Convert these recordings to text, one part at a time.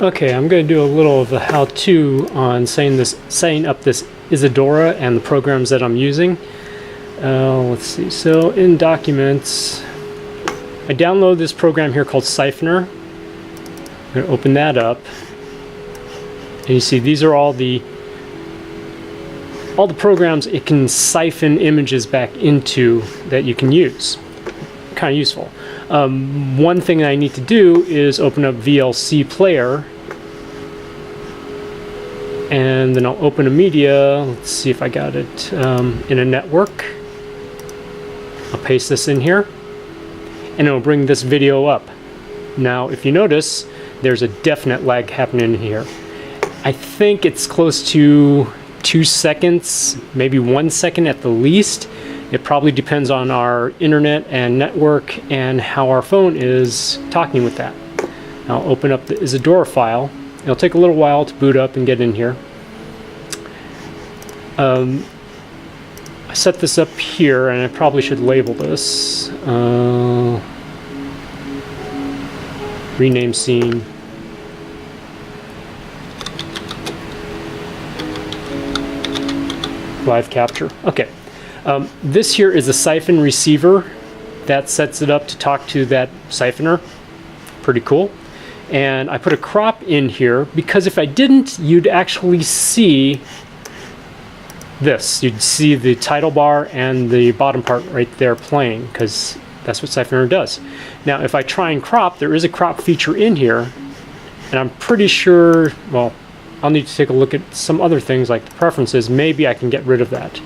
Okay, I'm going to do a little of a how-to on setting up this Isadora and the programs that I'm using. Let's see. So in Documents, I download this program here called Syphoner. I'm going to open that up, and you see these are all the programs it can siphon images back into that you can use. Kind of useful. One thing that I need to do is open up VLC Player, and then I'll open a media. Let's see if I got it in a network. I'll paste this in here, and it'll bring this video up. Now, if you notice, there's a definite lag happening here. I think it's close to 2 seconds, maybe 1 second at the least. It probably depends on our internet and network and how our phone is talking with that. I'll open up the Isadora file. It'll take a little while to boot up and get in here. I set this up here, and I probably should label this. Rename scene. Live capture. Okay. This here is a siphon receiver that sets it up to talk to that siphoner. Pretty cool. And I put a crop in here because if I didn't, you'd actually see this. You'd see the title bar and the bottom part right there playing, because that's what Syphoner does. Now, if I try and crop, there is a crop feature in here, and I'm pretty sure, well, I'll need to take a look at some other things like the preferences. Maybe I can get rid of that.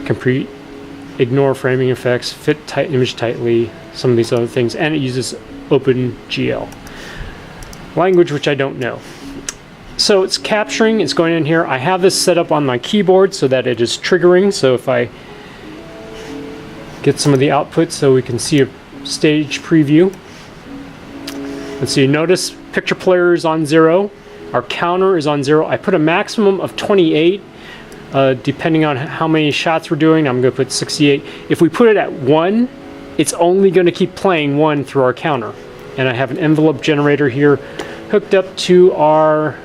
Complete, ignore framing effects, fit image tightly, some of these other things, and it uses OpenGL. Language which I don't know. So it's capturing, it's going in here. I have this set up on my keyboard so that it is triggering. So if I get some of the output so we can see a stage preview. Let's see, notice picture player is on 0. Our counter is on 0. I put a maximum of 28. Depending on how many shots we're doing, I'm going to put 68. If we put it at 1, it's only going to keep playing 1 through our counter. And I have an envelope generator here hooked up to our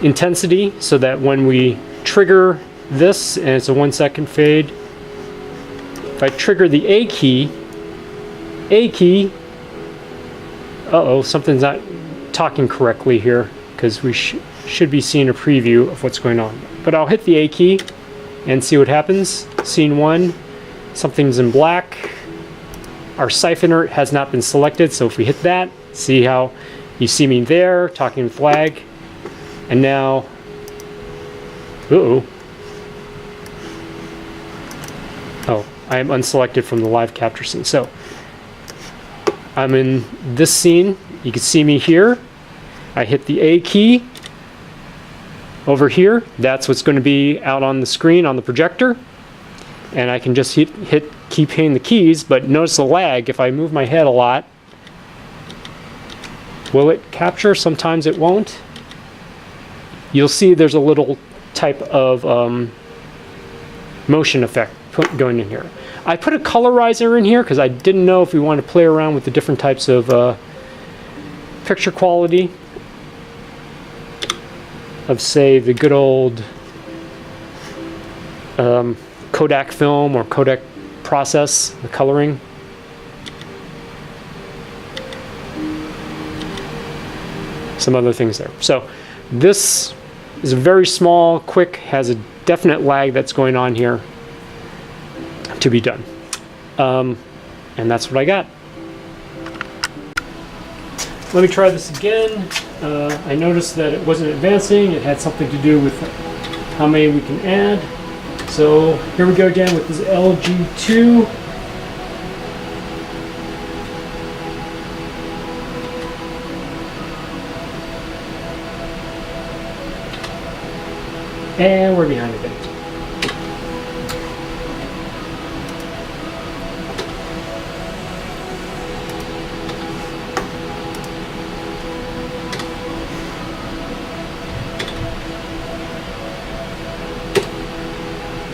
intensity so that when we trigger this, and it's a 1 second fade, if I trigger the A key, uh-oh, something's not talking correctly here, because we should be seeing a preview of what's going on. But I'll hit the A key and see what happens. Scene 1, something's in black. Our siphoner has not been selected, so if we hit that, see how you see me there talking with lag. And now, uh-oh. Oh, I am unselected from the live capture scene. So I'm in this scene. You can see me here. I hit the A key over here. That's what's going to be out on the screen on the projector. And I can just keep hitting the keys, but notice the lag. If I move my head a lot, will it capture? Sometimes it won't. You'll see there's a little type of motion effect going in here. I put a colorizer in here because I didn't know if we want to play around with the different types of picture quality of, say, the good old Kodak film or Kodak process, the coloring. Some other things there. So this is very small, quick, has a definite lag that's going on here to be done. And that's what I got. Let me try this again. I noticed that it wasn't advancing. It had something to do with how many we can add. So here we go again with this LG2. And we're behind a bit.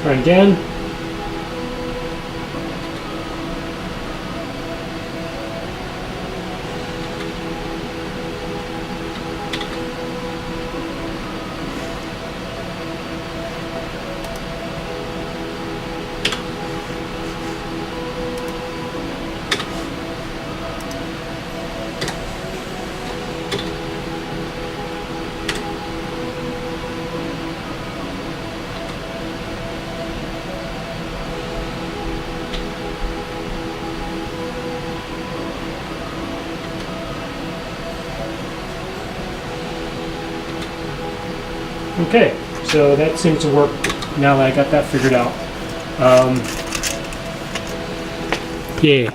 Try it again. Okay, so that seems to work now that I got that figured out. Yeah.